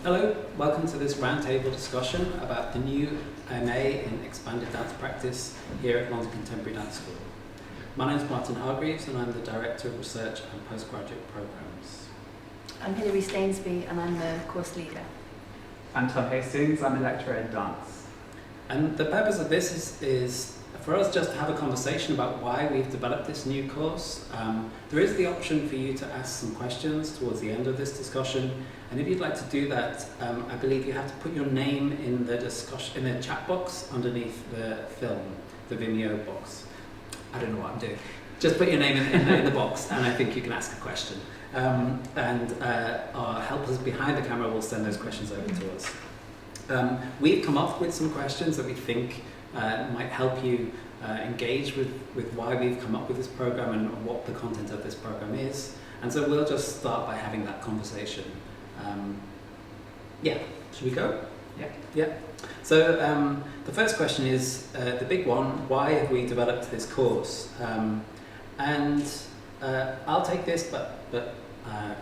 Hello, welcome to this roundtable discussion about the new MA in Expanded Dance Practice here at London Contemporary Dance School. My name is Martin Hargreaves and I'm the Director of Research and Postgraduate Programmes. I'm Hilary Stainsby and I'm the course leader. I'm Tom Hastings, I'm a lecturer in dance. And the purpose of this is for us just to have a conversation about why we've developed this new course. There is the option for you to ask some questions towards the end of this discussion, and if you'd like to do that, I believe you have to put your name in the discussion, in the chat box underneath the film, the Vimeo box. I don't know what I'm doing. Just put your name in the box, and I think you can ask a question. And our helpers behind the camera will send those questions over to us. We've come up with some questions that we think might help you engage with why we've come up with this program and what the content of this program is. And so we'll just start by having that conversation. Should we go? Yeah. So the first question is the big one: why have we developed this course? And I'll take this, but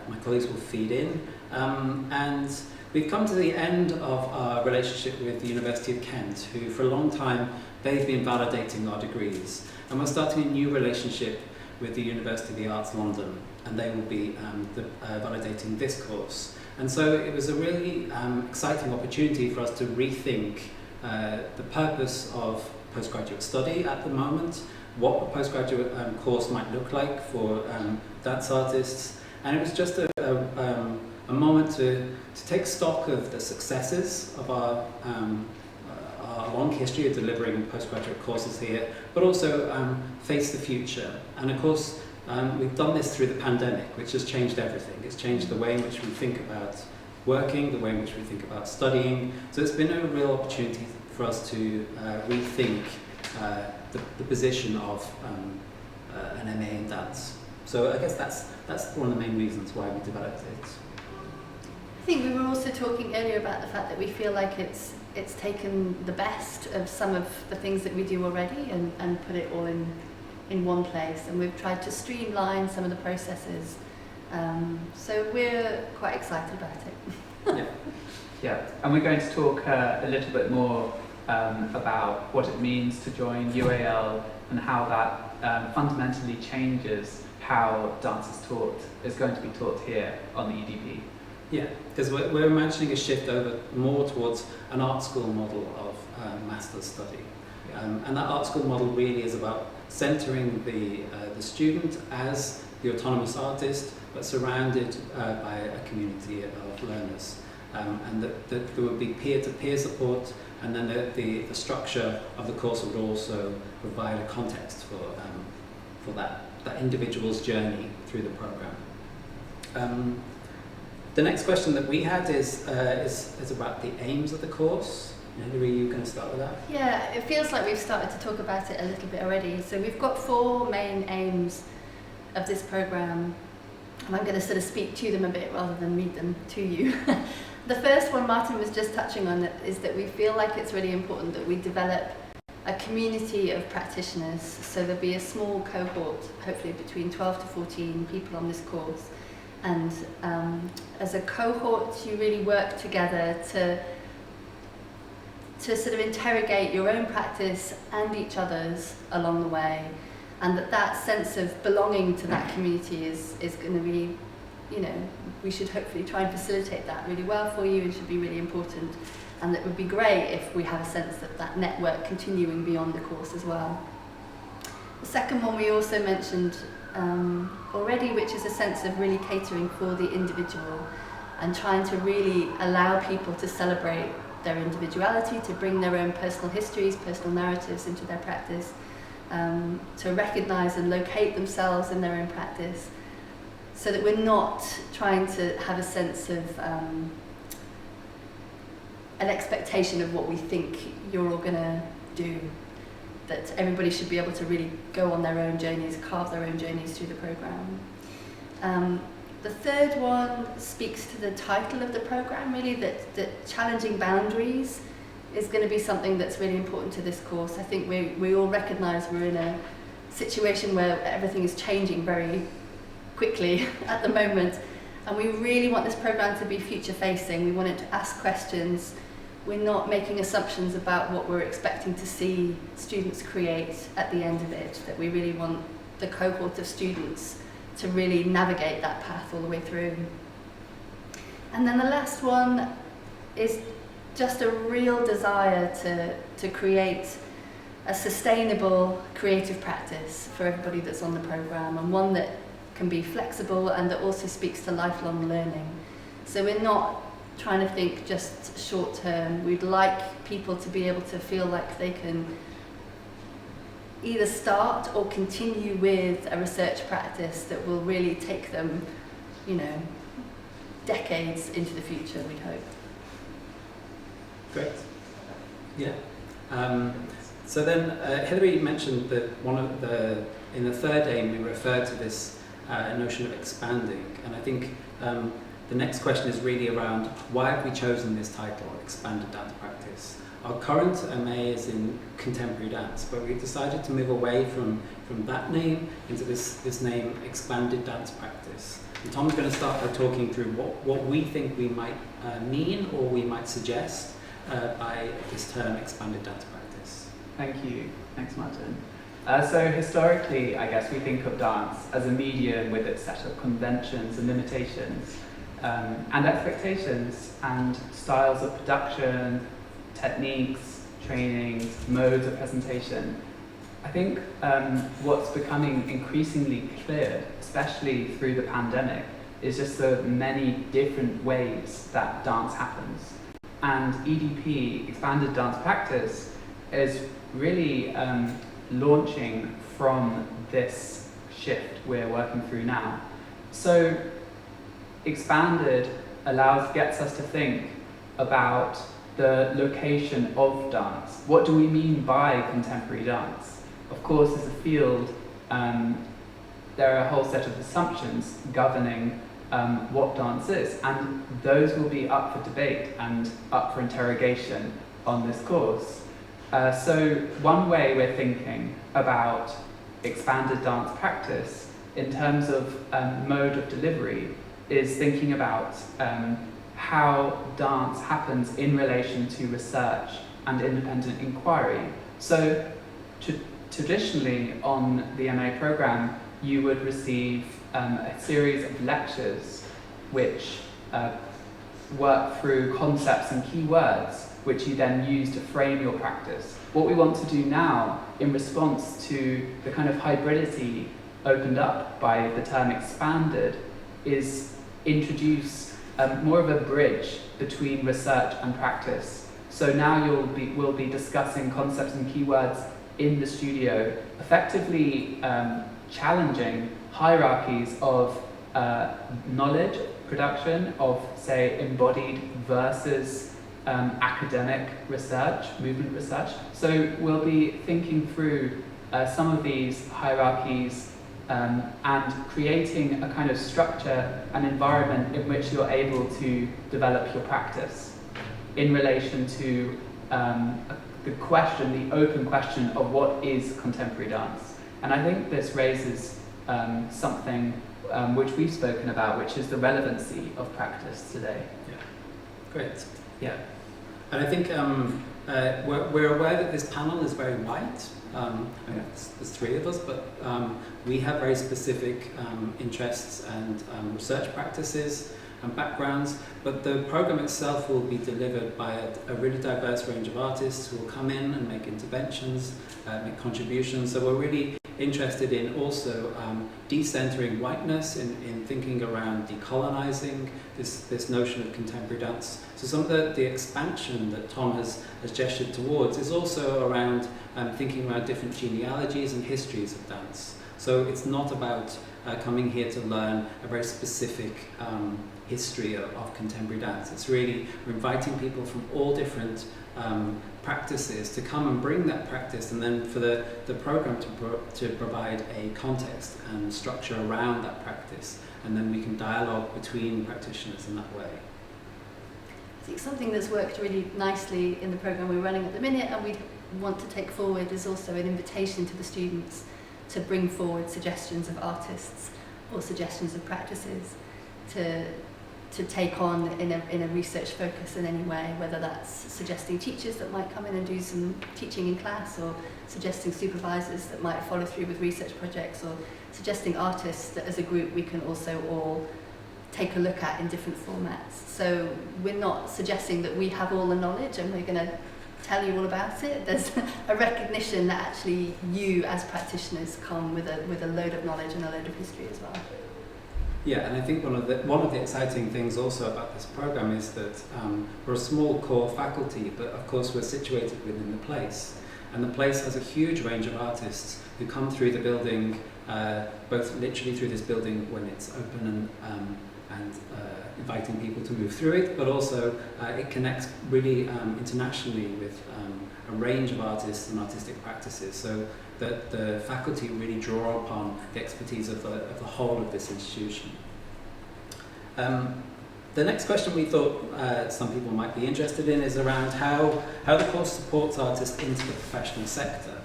my colleagues will feed in. And we've come to the end of our relationship with the University of Kent, who for a long time they've been validating our degrees. And we're starting a new relationship with the University of the Arts London, and they will be validating this course. And so it was a really exciting opportunity for us to rethink the purpose of postgraduate study at the moment, what a postgraduate course might look like for dance artists. And it was just a moment to take stock of the successes of our long history of delivering postgraduate courses here, but also face the future. And of course, we've done this through the pandemic, which has changed everything. It's changed the way in which we think about working, the way in which we think about studying. So it's been a real opportunity for us to rethink the position of an MA in dance. So I guess that's one of the main reasons why we developed it. I think we were also talking earlier about the fact that we feel like it's taken the best of some of the things that we do already and put it all in one place, and we've tried to streamline some of the processes. So we're quite excited about it. Yeah, and we're going to talk a little bit more about what it means to join UAL and how that fundamentally changes how dance is going to be taught here on the EDP. Yeah, because we're imagining a shift over more towards an art school model of master's study. And that art school model really is about centering the student as the autonomous artist, but surrounded by a community of learners. And that there would be peer-to-peer support, and then the structure of the course would also provide a context for that individual's journey through the program. The next question that we had is about the aims of the course. Hilary, you going to start with that? Yeah, it feels like we've started to talk about it a little bit already. So we've got 4 main aims of this program, and I'm going to sort of speak to them a bit rather than read them to you. The first one Martin was just touching on is that we feel like it's really important that we develop a community of practitioners. So there'll be a small cohort, hopefully between 12 to 14 people on this course. And as a cohort, you really work together to sort of interrogate your own practice and each other's along the way, and that sense of belonging to that community is going to be, we should hopefully try and facilitate that really well for you, and should be really important, and it would be great if we have a sense that network continuing beyond the course as well. The second one we also mentioned already, which is a sense of really catering for the individual and trying to really allow people to celebrate their individuality, to bring their own personal histories, personal narratives into their practice, to recognise and locate themselves in their own practice, so that we're not trying to have a sense of an expectation of what we think you're all going to do, that everybody should be able to really go on their own journeys, carve their own journeys through the programme. The third one speaks to the title of the programme, really, that challenging boundaries is going to be something that's really important to this course. I think we all recognise we're in a situation where everything is changing very quickly at the moment, And we really want this programme to be future facing. We want it to ask questions. We're not making assumptions about what we're expecting to see students create at the end of it, that we really want the cohort of students to really navigate that path all the way through. And then the last one is just a real desire to create a sustainable creative practice for everybody that's on the programme, and one that can be flexible and that also speaks to lifelong learning. So we're not trying to think just short term. We'd like people to be able to feel like they can either start or continue with a research practice that will really take them, you know, decades into the future, we'd hope. Great. Yeah. So then Hilary mentioned that in the third aim we referred to this notion of expanding, and I think the next question is really around why have we chosen this title, Expanded Dance Practice? Our current MA is in contemporary dance, but we decided to move away from that name into this name, Expanded Dance Practice. And Tom's going to start by talking through what we think we might mean or we might suggest by this term, Expanded Dance Practice. Thank you. Thanks, Martin. So historically, I guess we think of dance as a medium with its set of conventions and limitations, and expectations and styles of production, techniques, trainings, modes of presentation. I think what's becoming increasingly clear, especially through the pandemic, is just the many different ways that dance happens. And EDP, Expanded Dance Practice, is really launching from this shift we're working through now. So expanded gets us to think about the location of dance. What do we mean by contemporary dance? Of course, as a field, there are a whole set of assumptions governing what dance is, and those will be up for debate and up for interrogation on this course. So one way we're thinking about expanded dance practice in terms of mode of delivery is thinking about how dance happens in relation to research and independent inquiry. So traditionally on the MA programme, you would receive a series of lectures which work through concepts and keywords which you then use to frame your practice. What we want to do now, in response to the kind of hybridity opened up by the term expanded, is introduce more of a bridge between research and practice. So now we'll be discussing concepts and keywords in the studio, effectively challenging hierarchies of knowledge production, of say embodied versus academic research, movement research. So we'll be thinking through some of these hierarchies and creating a kind of structure and environment in which you're able to develop your practice in relation to the open question of what is contemporary dance. And I think this raises something which we've spoken about, which is the relevancy of practice today. Yeah, great. Yeah, and I think we're aware that this panel is very white. There's three of us, but we have very specific interests and research practices and backgrounds, but the programme itself will be delivered by a really diverse range of artists who will come in and make interventions, make contributions. So we're really interested in also decentering whiteness, in thinking around decolonizing this notion of contemporary dance. So some of the expansion that Tom has gestured towards is also around thinking around different genealogies and histories of dance. So it's not about coming here to learn a very specific history of contemporary dance. It's really, we're inviting people from all different practices to come and bring that practice, and then for the programme to provide a context and structure around that practice, and then we can dialogue between practitioners in that way. I think something that's worked really nicely in the programme we're running at the minute and we want to take forward is also an invitation to the students to bring forward suggestions of artists or suggestions of practices. to take on in a research focus in any way, whether that's suggesting teachers that might come in and do some teaching in class, or suggesting supervisors that might follow through with research projects, or suggesting artists that as a group we can also all take a look at in different formats. So we're not suggesting that we have all the knowledge and we're going to tell you all about it. There's a recognition that actually you as practitioners come with a load of knowledge and a load of history as well. Yeah, and I think one of the exciting things also about this program is that we're a small core faculty, but of course we're situated within the place, and the place has a huge range of artists who come through the building, both literally through this building when it's open and inviting people to move through it, but also it connects really internationally with a range of artists and artistic practices, so that the faculty really draw upon the expertise of the whole of this institution. The next question we thought some people might be interested in is around how the course supports artists into the professional sector.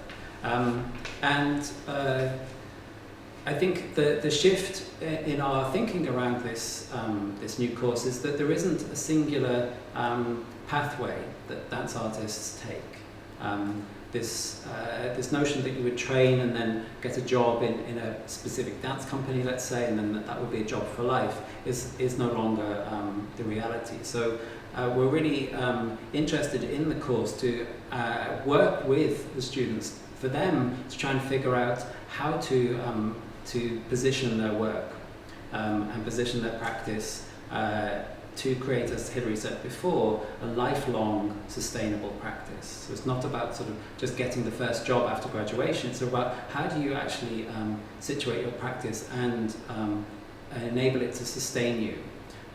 I think the shift in our thinking around this new course is that there isn't a singular pathway that dance artists take. This notion that you would train and then get a job in a specific dance company, let's say, and then that would be a job for life, is no longer the reality. So we're really interested in the course to work with the students, for them to try and figure out how to position their work and position their practice to create, as Hilary said before, a lifelong sustainable practice. So it's not about sort of just getting the first job after graduation, it's about how do you actually situate your practice and enable it to sustain you.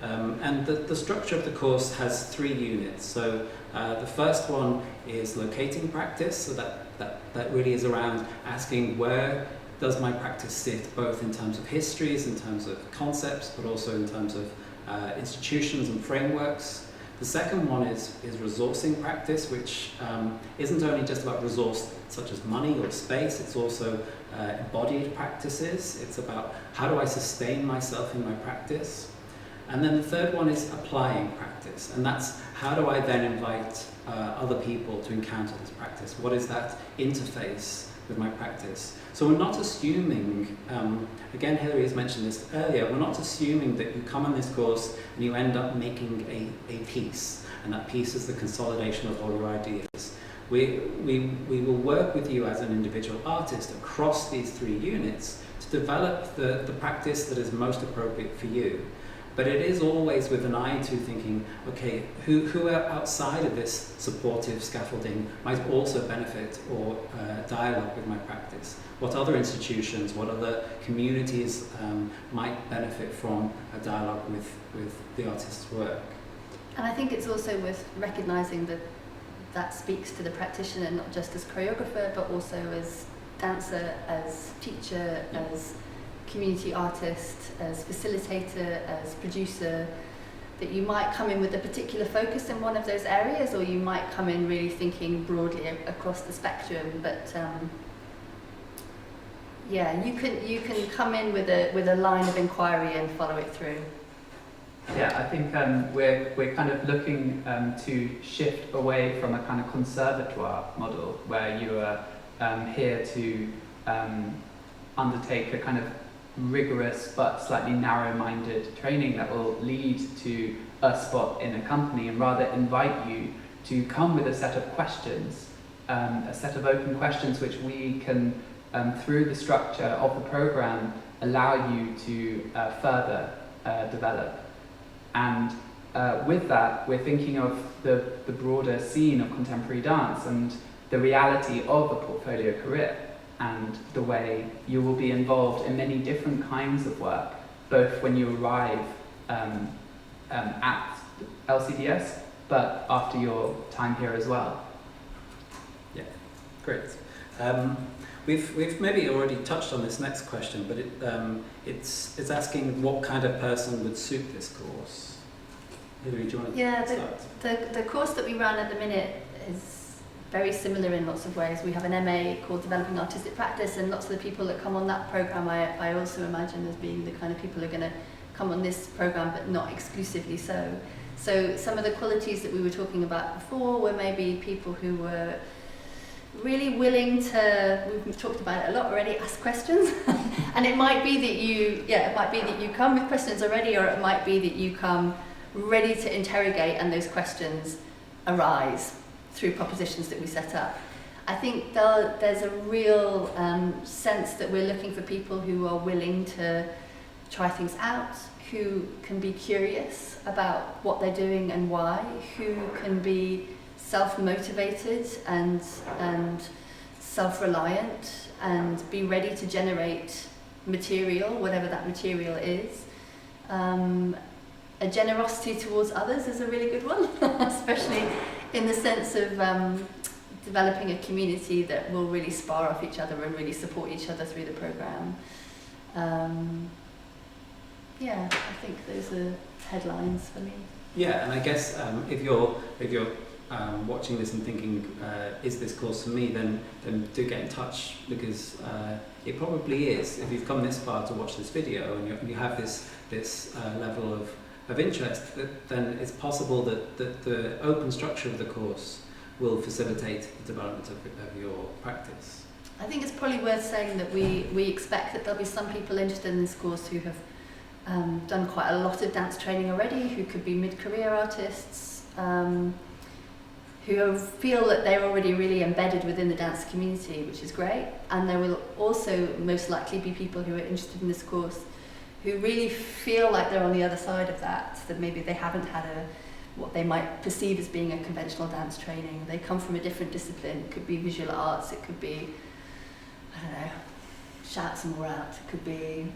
And the structure of the course has 3 units. So the first one is locating practice, so that really is around asking where does my practice sit, both in terms of histories, in terms of concepts, but also in terms of institutions and frameworks. The second one is resourcing practice, which isn't only just about resource such as money or space, it's also embodied practices. It's about how do I sustain myself in my practice. And then the third one is applying practice, and that's how do I then invite other people to encounter this practice? What is that interface with my practice? So we're not assuming, again Hilary has mentioned this earlier, we're not assuming that you come on this course and you end up making a piece, and that piece is the consolidation of all your ideas. We will work with you as an individual artist across these 3 units to develop the practice that is most appropriate for you. But it is always with an eye to thinking, okay, who outside of this supportive scaffolding might also benefit or dialogue with my practice? What other institutions, what other communities might benefit from a dialogue with the artist's work? And I think it's also worth recognising that speaks to the practitioner, not just as choreographer, but also as dancer, as teacher, as community artist, as facilitator, as producer, that you might come in with a particular focus in one of those areas, or you might come in really thinking broadly across the spectrum. But yeah, you can come in with a line of inquiry and follow it through. Yeah, I think we're kind of looking to shift away from a kind of conservatoire model where you are here to undertake a kind of rigorous but slightly narrow-minded training that will lead to a spot in a company, and rather invite you to come with a set of questions, a set of open questions which we can, through the structure of the program, allow you to further develop. And with that, we're thinking of the broader scene of contemporary dance and the reality of a portfolio career, and the way you will be involved in many different kinds of work, both when you arrive at LCDS, but after your time here as well. Yeah, great. We've maybe already touched on this next question, but it's asking what kind of person would suit this course. Hilary, do you want to start? The course that we run at the minute is very similar in lots of ways. We have an MA called Developing Artistic Practice, and lots of the people that come on that programme I also imagine as being the kind of people who are going to come on this programme, but not exclusively so. So some of the qualities that we were talking about before were maybe people who were really willing to, we've talked about it a lot already, ask questions. And it might be that you come with questions already, or it might be that you come ready to interrogate and those questions arise through propositions that we set up. I think there's a real sense that we're looking for people who are willing to try things out, who can be curious about what they're doing and why, who can be self-motivated and self-reliant and be ready to generate material, whatever that material is. A generosity towards others is a really good one, especially in the sense of developing a community that will really spar off each other and really support each other through the programme. Yeah, I think those are headlines for me. Yeah, and I guess if you're watching this and thinking, is this course for me, then do get in touch, because it probably is. If you've come this far to watch this video and you have this level of interest, then it's possible that the open structure of the course will facilitate the development of your practice. I think it's probably worth saying that we expect that there'll be some people interested in this course who have done quite a lot of dance training already, who could be mid-career artists, who feel that they're already really embedded within the dance community, which is great. And there will also most likely be people who are interested in this course who really feel like they're on the other side of that maybe they haven't had what they might perceive as being a conventional dance training. They come from a different discipline. It could be visual arts, it could be, I don't know, shout some more out, it could be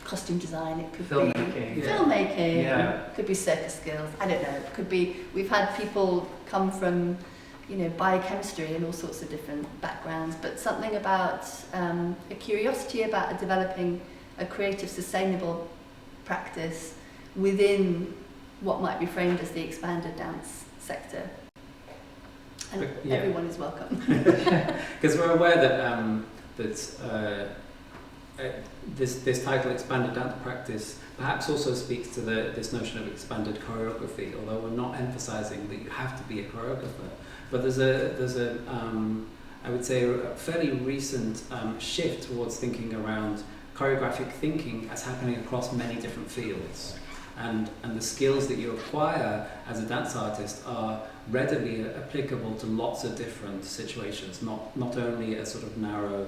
costume design, it could be filmmaking, it could be circus skills, I don't know, it could be, we've had people come from, biochemistry and all sorts of different backgrounds, but something about a curiosity about developing a creative, sustainable practice within what might be framed as the expanded dance sector. And everyone is welcome. Because we're aware that this title, expanded dance practice, perhaps also speaks to this notion of expanded choreography, although we're not emphasising that you have to be a choreographer. But there's a I would say a fairly recent shift towards thinking around choreographic thinking as happening across many different fields. And the skills that you acquire as a dance artist are readily applicable to lots of different situations, not only a sort of narrow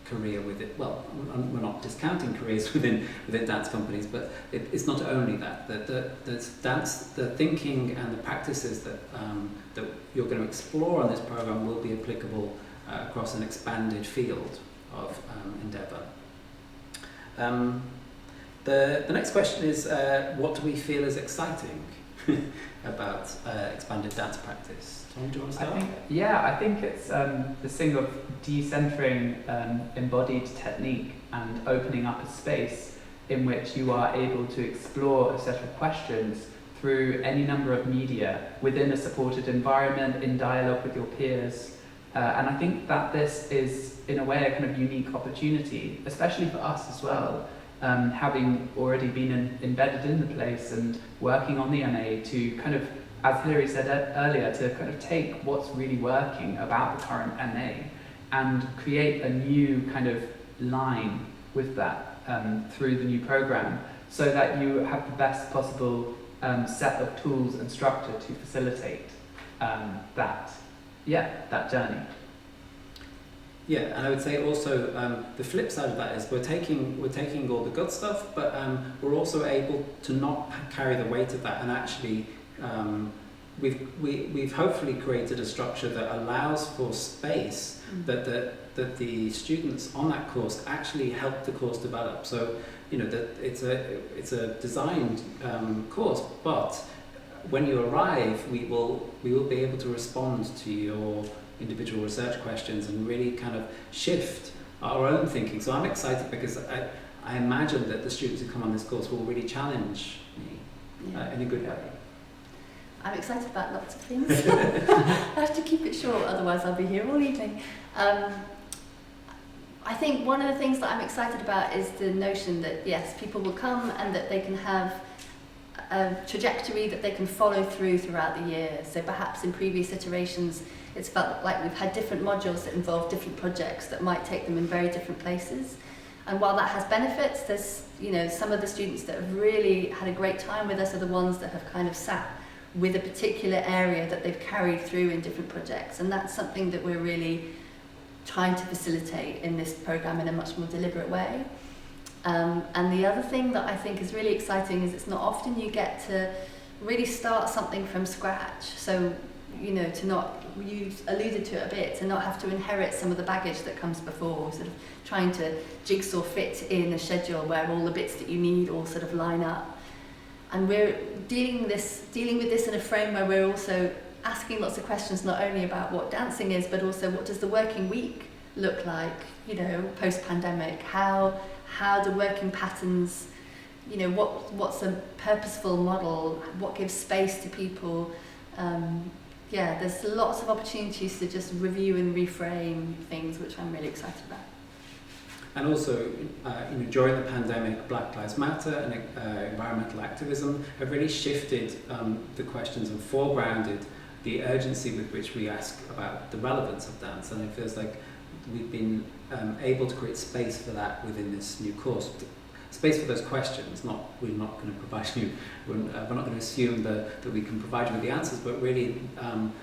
career with it. Well, we're not discounting careers within dance companies, but it's not only that. The thinking and the practices that you're going to explore on this program will be applicable across an expanded field of endeavour. The next question is, what do we feel is exciting about expanded dance practice? Tom, do you want to start? I think it's this thing of decentering embodied technique and opening up a space in which you are able to explore a set of questions through any number of media within a supported environment, in dialogue with your peers. And I think that this is, in a way, a kind of unique opportunity, especially for us as well. Having already been embedded in the place and working on the MA, to kind of, as Hilary said earlier, to kind of take what's really working about the current MA and create a new kind of line with that through the new programme, so that you have the best possible set of tools and structure to facilitate that journey. Yeah, and I would say also the flip side of that is we're taking all the good stuff, but we're also able to not carry the weight of that, and actually we've hopefully created a structure that allows for space that the students on that course actually help the course develop. So that it's a designed course, but when you arrive, we will be able to respond to your individual research questions and really kind of shift our own thinking. So I'm excited because I imagine that the students who come on this course will really challenge me in a good way. I'm excited about lots of things. I have to keep it short, otherwise I'll be here all evening. I think one of the things that I'm excited about is the notion that yes, people will come and that they can have a trajectory that they can follow throughout the year. So perhaps in previous iterations it's felt like we've had different modules that involve different projects that might take them in very different places. And while that has benefits, there's, you know, some of the students that have really had a great time with us are the ones that have kind of sat with a particular area that they've carried through in different projects. And that's something that we're really trying to facilitate in this programme in a much more deliberate way. And the other thing that I think is really exciting is it's not often you get to really start something from scratch. So, you know, to not, you alluded to it a bit, to not have to inherit some of the baggage that comes before, sort of trying to jigsaw fit in a schedule where all the bits that you need all sort of line up. And we're dealing with this in a frame where we're also asking lots of questions, not only about what dancing is, but also what does the working week look like, you know, post-pandemic? How do working patterns, you know, what's a purposeful model? What gives space to people? Yeah, there's lots of opportunities to just review and reframe things, which I'm really excited about. And also, you know, during the pandemic, Black Lives Matter and environmental activism have really shifted the questions and foregrounded the urgency with which we ask about the relevance of dance. And it feels like we've been able to create space for that within this new course. Space for those questions. We're not going to provide you. We're not going to assume that we can provide you with the answers, but really, I'm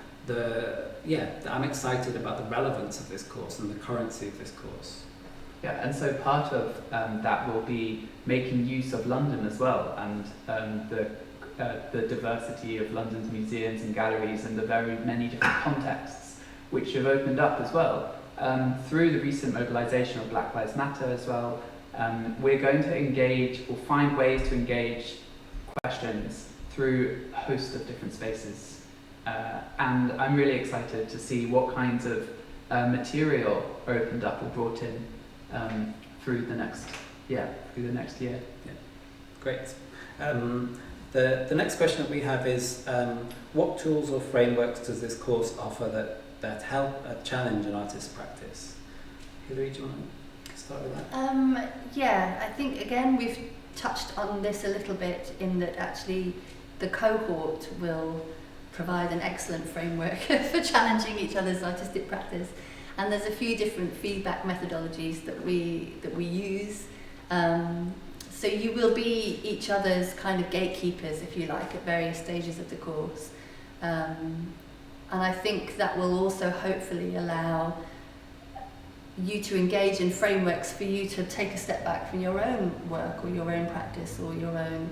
excited about the relevance of this course and the currency of this course. Yeah, and so part of that will be making use of London as well, and the diversity of London's museums and galleries and the very many different contexts which have opened up as well. Through the recent mobilisation of Black Lives Matter as well, we're going to engage or find ways to engage questions through a host of different spaces. And I'm really excited to see what kinds of material are opened up or brought in through the next year. Yeah. Great. The next question that we have is, what tools or frameworks does this course offer that help challenge an artist's practice? Hilary, do you want to start with that? Yeah, I think again we've touched on this a little bit in that actually the cohort will provide an excellent framework for challenging each other's artistic practice. And there's a few different feedback methodologies that we use. So you will be each other's kind of gatekeepers, if you like, at various stages of the course. And I think that will also hopefully allow you to engage in frameworks for you to take a step back from your own work or your own practice or your own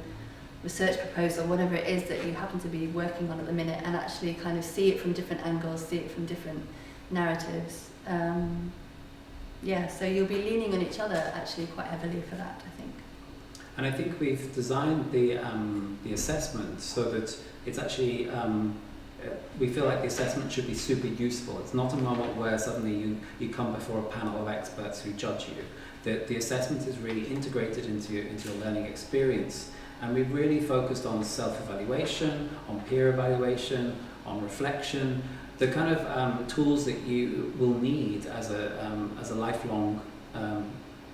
research proposal, whatever it is that you happen to be working on at the minute, and actually kind of see it from different angles, see it from different narratives. So you'll be leaning on each other actually quite heavily for that, I think. And I think we've designed the assessment so that it's actually, we feel like the assessment should be super useful. It's not a moment where suddenly you come before a panel of experts who judge you. The assessment is really integrated into your learning experience. And we've really focused on self-evaluation, on peer evaluation, on reflection, the kind of tools that you will need as a lifelong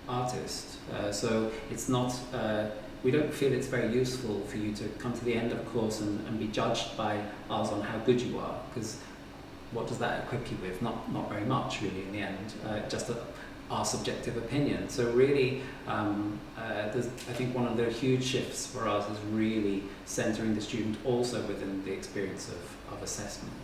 artist. So it's not, we don't feel it's very useful for you to come to the end of a course and be judged by us on how good you are, because what does that equip you with? Not very much really in the end, just our subjective opinion. So really, I think one of the huge shifts for us is really centering the student also within the experience of assessment.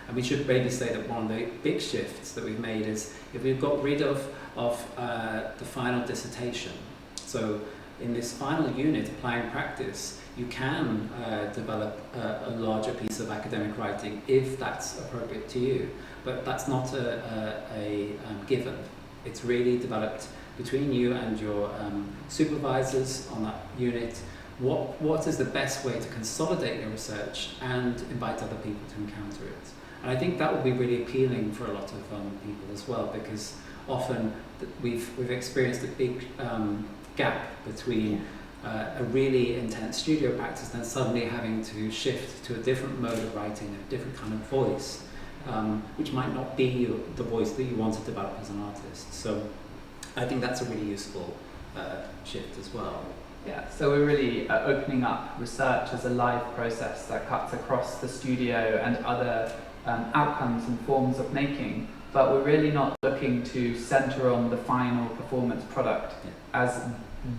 And we should maybe say that one of the big shifts that we've made is if we've got rid of the final dissertation. So in this final unit, applying practice, you can develop a larger piece of academic writing if that's appropriate to you. But that's not a given. It's really developed between you and your supervisors on that unit. What is the best way to consolidate your research and invite other people to encounter it? And I think that will be really appealing for a lot of people as well, because often we've experienced a big gap between a really intense studio practice and then suddenly having to shift to a different mode of writing, a different kind of voice, which might not be the voice that you want to develop as an artist. So I think that's a really useful shift as well. Yeah, so we're really opening up research as a live process that cuts across the studio and other outcomes and forms of making, but we're really not looking to centre on the final performance product as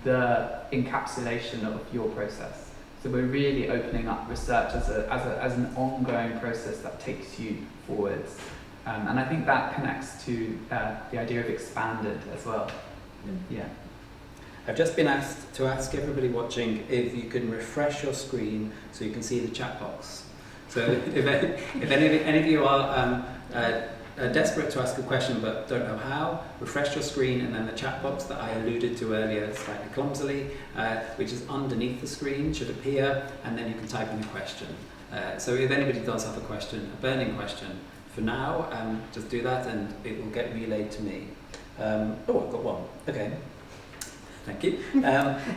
the encapsulation of your process. So we're really opening up research as an ongoing process that takes you forwards. And I think that connects to the idea of expanded as well. Yeah. I've just been asked to ask everybody watching if you can refresh your screen so you can see the chat box. So if any of you are desperate to ask a question but don't know how, refresh your screen, and then the chat box that I alluded to earlier slightly clumsily, which is underneath the screen, should appear, and then you can type in a question. So if anybody does have a question, a burning question, for now, just do that and it will get relayed to me. Oh, I've got one. Okay. Thank you.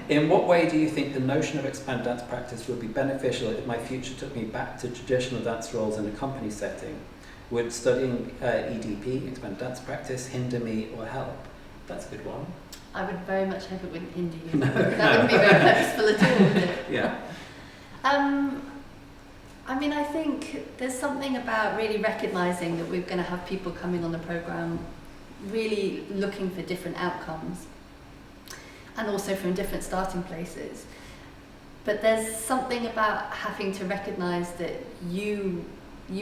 In what way do you think the notion of expanded dance practice would be beneficial if my future took me back to traditional dance roles in a company setting? Would studying EDP, expanded dance practice, hinder me or help? That's a good one. I would very much hope it wouldn't hinder you. That wouldn't be very purposeful at all, would it? Yeah. I mean, I think there's something about really recognising that we're going to have people coming on the programme really looking for different outcomes, and also from different starting places. But there's something about having to recognise that you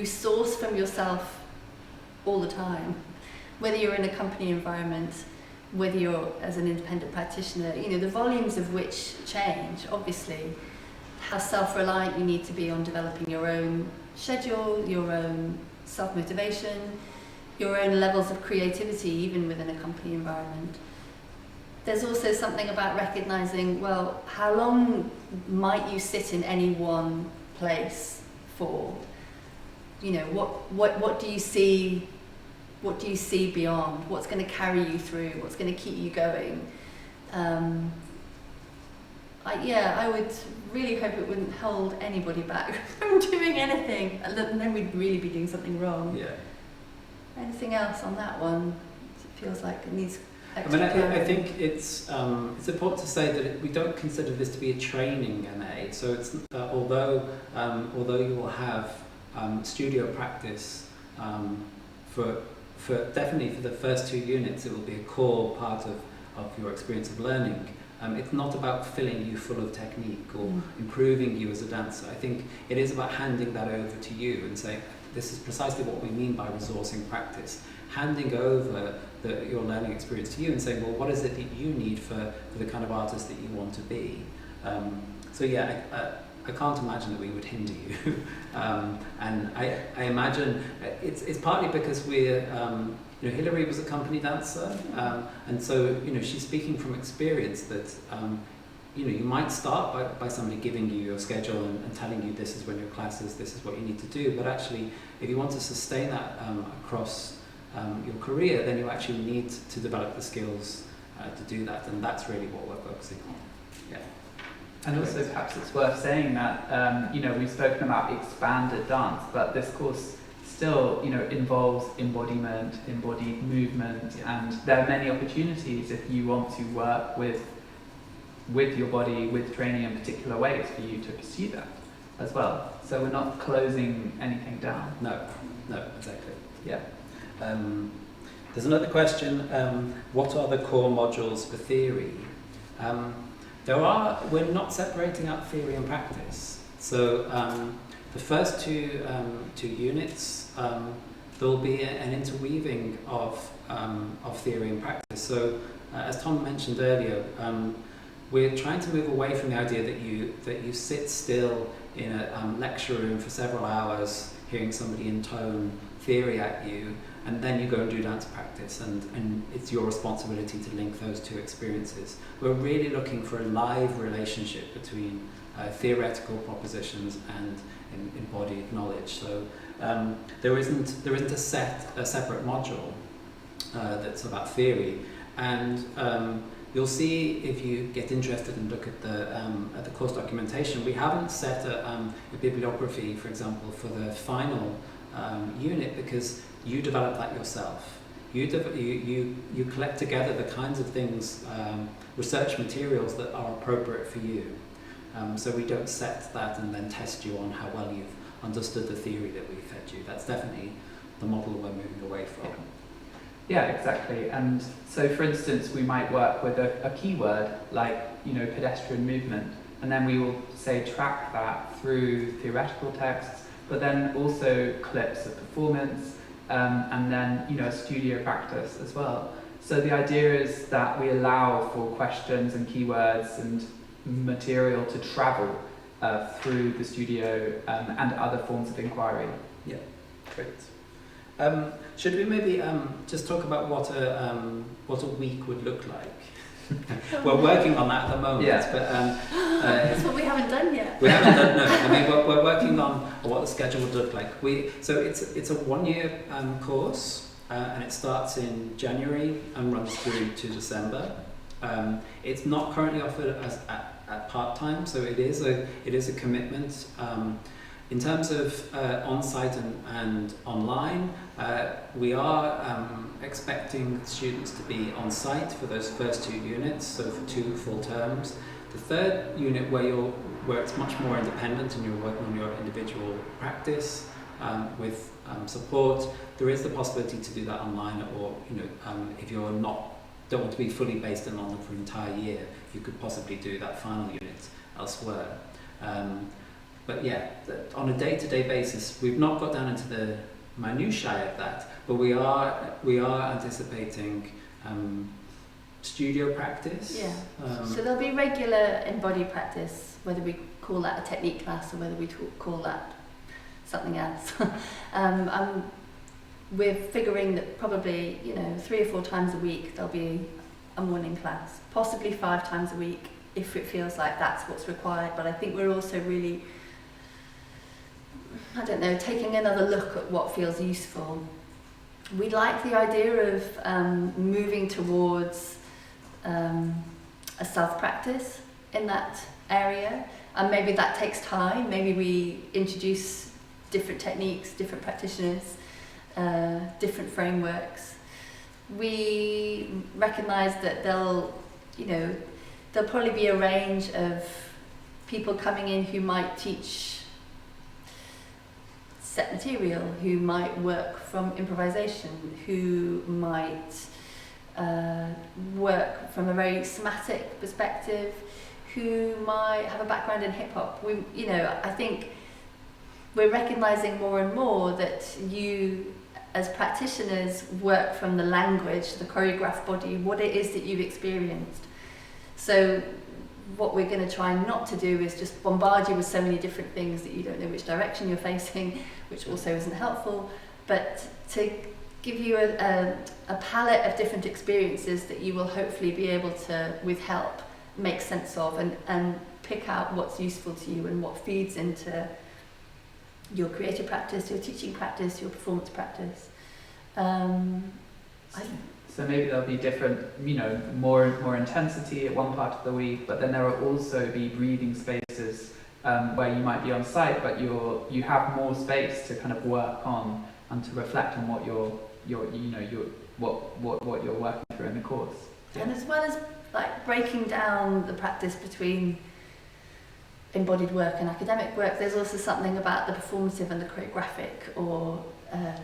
source from yourself all the time, whether you're in a company environment, whether you're as an independent practitioner, the volumes of which change, obviously, how self-reliant you need to be on developing your own schedule, your own self-motivation, your own levels of creativity, even within a company environment. There's also something about recognising, well, how long might you sit in any one place for? What do you see? What do you see beyond? What's going to carry you through? What's going to keep you going? I would really hope it wouldn't hold anybody back from doing anything, and then we'd really be doing something wrong. Yeah. Anything else on that one? It feels like it needs. I think it's important to say that we don't consider this to be a training MA. So it's although you will have studio practice for definitely for the first 2 units, it will be a core part of your experience of learning. It's not about filling you full of technique or improving you as a dancer. I think it is about handing that over to you and saying, this is precisely what we mean by resourcing practice. Handing over your learning experience to you and saying, well, what is it that you need for the kind of artist that you want to be? I can't imagine that we would hinder you. And I imagine it's partly because we're, Hilary was a company dancer, and so, she's speaking from experience that, you might start by somebody giving you your schedule and telling you this is when your class is, this is what you need to do, but actually, if you want to sustain that across your career, then you actually need to develop the skills to do that, and that's really what we're focusing on. Yeah. And also perhaps it's worth saying that, we've spoken about expanded dance, but this course still, involves embodiment, embodied movement, and there are many opportunities if you want to work with your body, with training in particular ways for you to pursue that as well. So we're not closing anything down. No, exactly. Yeah. There's another question, what are the core modules for theory? We're not separating out theory and practice. So the first two units, there'll be an interweaving of theory and practice. So as Tom mentioned earlier, we're trying to move away from the idea that you sit still in a lecture room for several hours, hearing somebody intone theory at you, and then you go and do dance practice, and it's your responsibility to link those two experiences. We're really looking for a live relationship between theoretical propositions and embodied knowledge. So there isn't a separate module that's about theory, and you'll see if you get interested and look at the course documentation, we haven't set a bibliography, for example, for the final unit, because you develop that yourself. you collect together the kinds of things, research materials that are appropriate for you. So we don't set that and then test you on how well you've understood the theory that we fed you. That's definitely the model we're moving away from. Yeah, exactly. And so, for instance, we might work with a keyword like, pedestrian movement, and then we will say track that through theoretical texts, but then also clips of performance, and then a studio practice as well. So the idea is that we allow for questions and keywords and material to travel through the studio and other forms of inquiry. Yeah, great. Should we maybe just talk about what a week would look like? We're working on that at the moment, but that's what we haven't done yet. We haven't done. No, I mean we're working on what the schedule would look like. So it's a 1-year course, and it starts in January and runs through to December. It's not currently offered as at part-time, so it is a commitment. In terms of on-site and online, we are expecting students to be on-site for those first 2 units, so for 2 full terms. The third unit, where it's much more independent and you're working on your individual practice with support, there is the possibility to do that online, or if you're don't want to be fully based in London for an entire year, you could possibly do that final unit elsewhere. But yeah, on a day-to-day basis, we've not got down into the minutiae of that, but we are anticipating studio practice. Yeah. So there'll be regular embodied practice, whether we call that a technique class or whether we call that something else. We're figuring that probably 3 or 4 times a week there'll be a morning class, possibly 5 times a week if it feels like that's what's required. But I think we're also really, taking another look at what feels useful. We like the idea of moving towards a self-practice in that area, and maybe that takes time. Maybe we introduce different techniques, different practitioners, different frameworks. We recognise that there'll probably be a range of people coming in who might teach set material, who might work from improvisation, who might work from a very somatic perspective, who might have a background in hip hop. I think we're recognising more and more that you, as practitioners, work from the language, the choreographed body, what it is that you've experienced. So what we're going to try not to do is just bombard you with so many different things that you don't know which direction you're facing, which also isn't helpful, but to give you a palette of different experiences that you will hopefully be able to, with help, make sense of and pick out what's useful to you and what feeds into your creative practice, your teaching practice, your performance practice. So maybe there'll be different, more intensity at one part of the week, but then there will also be breathing spaces where you might be on site, but you have more space to kind of work on and to reflect on what you're working through in the course. And as well as breaking down the practice between embodied work and academic work, there's also something about the performative and the choreographic, or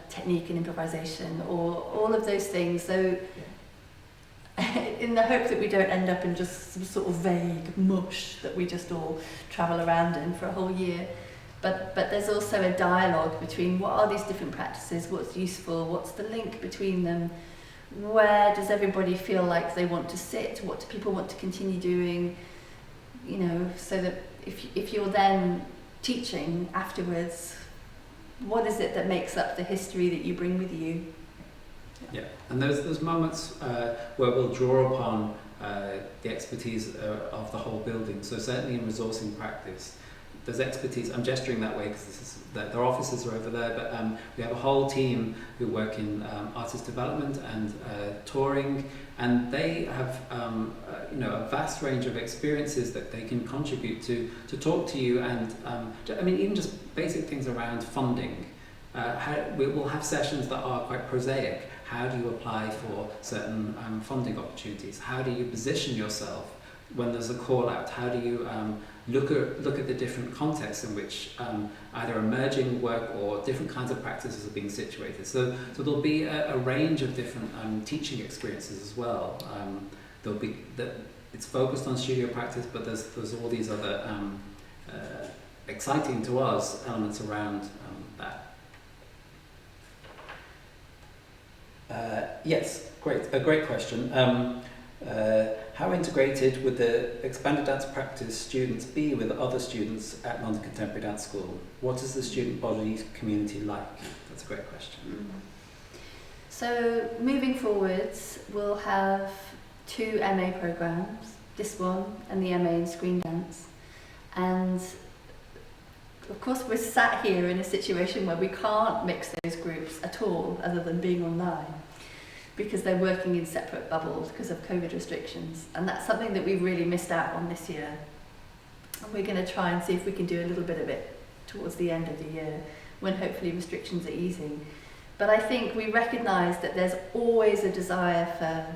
technique and improvisation, or all of those things. So in the hope that we don't end up in just some sort of vague mush that we just all travel around in for a whole year, but there's also a dialogue between what are these different practices, what's useful, what's the link between them, where does everybody feel like they want to sit, what do people want to continue doing, so that if you're then teaching afterwards, what is it that makes up the history that you bring with you? Yeah, and there's moments where we'll draw upon the expertise of the whole building. So certainly in resourcing practice, there's expertise. I'm gesturing that way because their offices are over there, but we have a whole team who work in artist development and touring, and they have a vast range of experiences that they can contribute to talk to you, and even just basic things around funding. We'll have sessions that are quite prosaic. How do you apply for certain funding opportunities? How do you position yourself when there's a call out? How do you look at the different contexts in which either emerging work or different kinds of practices are being situated? So there'll be a range of different teaching experiences as well. There'll be it's focused on studio practice, but there's all these other exciting to us elements around that. Yes, great. A great question. How integrated would the expanded dance practice students be with other students at London Contemporary Dance School? What is the student body community like? That's a great question. So moving forwards, we'll have 2 MA programmes, this one and the MA in Screen Dance. And of course we're sat here in a situation where we can't mix those groups at all other than being online, because they're working in separate bubbles because of COVID restrictions. And that's something that we've really missed out on this year. And we're going to try and see if we can do a little bit of it towards the end of the year, when hopefully restrictions are easing. But I think we recognise that there's always a desire for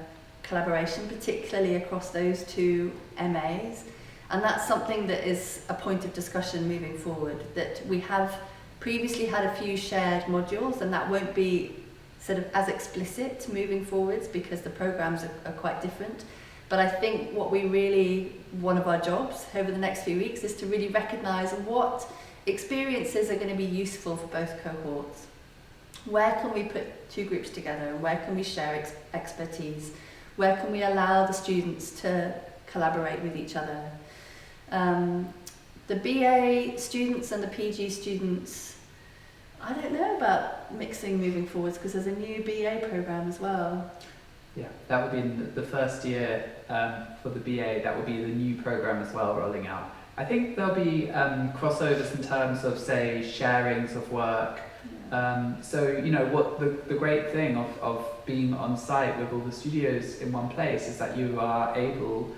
collaboration, particularly across those 2 MAs. And that's something that is a point of discussion moving forward, that we have previously had a few shared modules, and that won't be sort of as explicit moving forwards because the programs are quite different. But I think one of our jobs over the next few weeks is to really recognise what experiences are going to be useful for both cohorts. Where can we put 2 groups together, and where can we share expertise? Where can we allow the students to collaborate with each other? The BA students and the PG students, I don't know about mixing moving forwards, because there's a new BA programme as well. Yeah, that would be in the first year for the BA. That would be the new programme as well, rolling out. I think there'll be crossovers in terms of, say, sharings of work. So, you know, what the great thing of being on site with all the studios in one place is that you are able,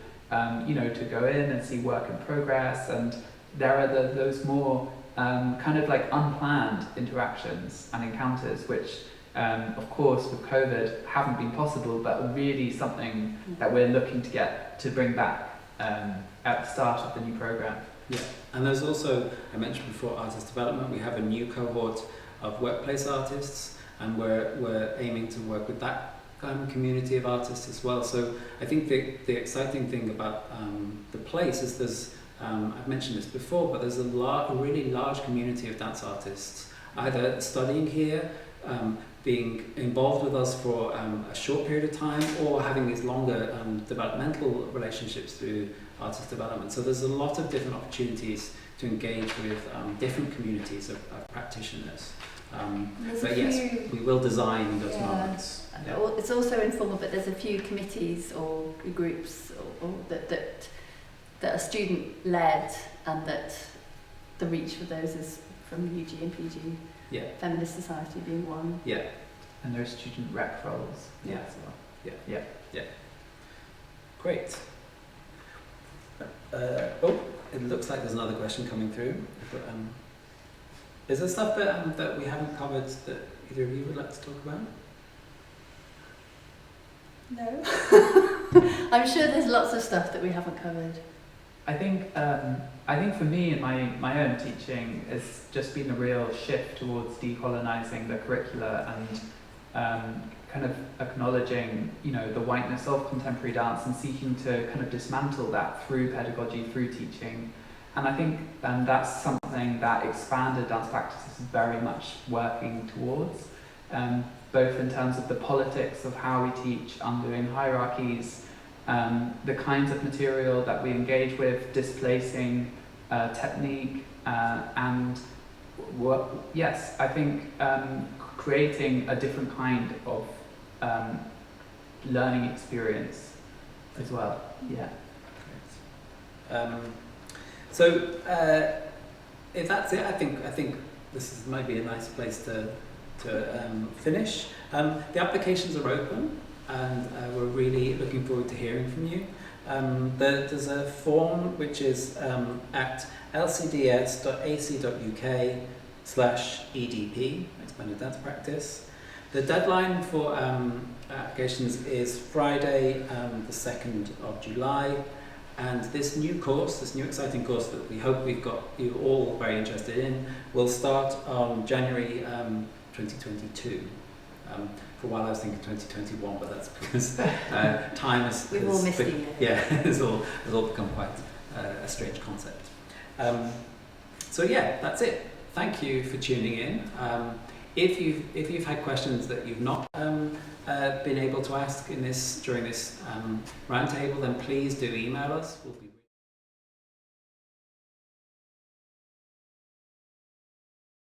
you know, to go in and see work in progress, and there are those more kind of like unplanned interactions and encounters, which, of course, with COVID haven't been possible, but really something that we're looking to bring back at the start of the new programme. Yeah, and there's also, I mentioned before, artist development. We have a new cohort of workplace artists, and we're aiming to work with that community of artists as well. So I think the exciting thing about the place is there's, I've mentioned this before, but there's a really large community of dance artists, either studying here, being involved with us for a short period of time, or having these longer developmental relationships through artist development. So there's a lot of different opportunities to engage with different communities of practitioners. But yes, we will design those moments. Yeah. It's also informal, but there's a few committees or groups or that are student-led, and that the reach for those is from UG and PG. Yeah. Feminist Society being one. Yeah. And there's student rep roles. Yeah. As well. Yeah. Yeah. Yeah. Great. It looks like there's another question coming through. But, is there stuff that we haven't covered that either of you would like to talk about? No. I'm sure there's lots of stuff that we haven't covered. I think for me in my own teaching, it's just been a real shift towards decolonising the curricula and kind of acknowledging, you know, the whiteness of contemporary dance and seeking to kind of dismantle that through pedagogy, through teaching. And I think that's something that expanded dance practice is very much working towards, both in terms of the politics of how we teach, undoing hierarchies, the kinds of material that we engage with, displacing technique, and yes, I think creating a different kind of learning experience as well. Yeah. So if that's it, I think this might be a nice place to finish. The applications are open, and we're really looking forward to hearing from you. There's a form which is at lcds.ac.uk/EDP, Expanded Dance Practice. The deadline for applications is Friday, the 2nd of July. And this new course, this new exciting course that we hope we've got you all very interested in, will start on January 2022. For a while I was thinking 2021, but that's because time has... We've all missed a year. Yeah, it's all become quite a strange concept. So yeah, that's it. Thank you for tuning in. If you've had questions that you've not been able to ask during this roundtable, then please do email us. We'll be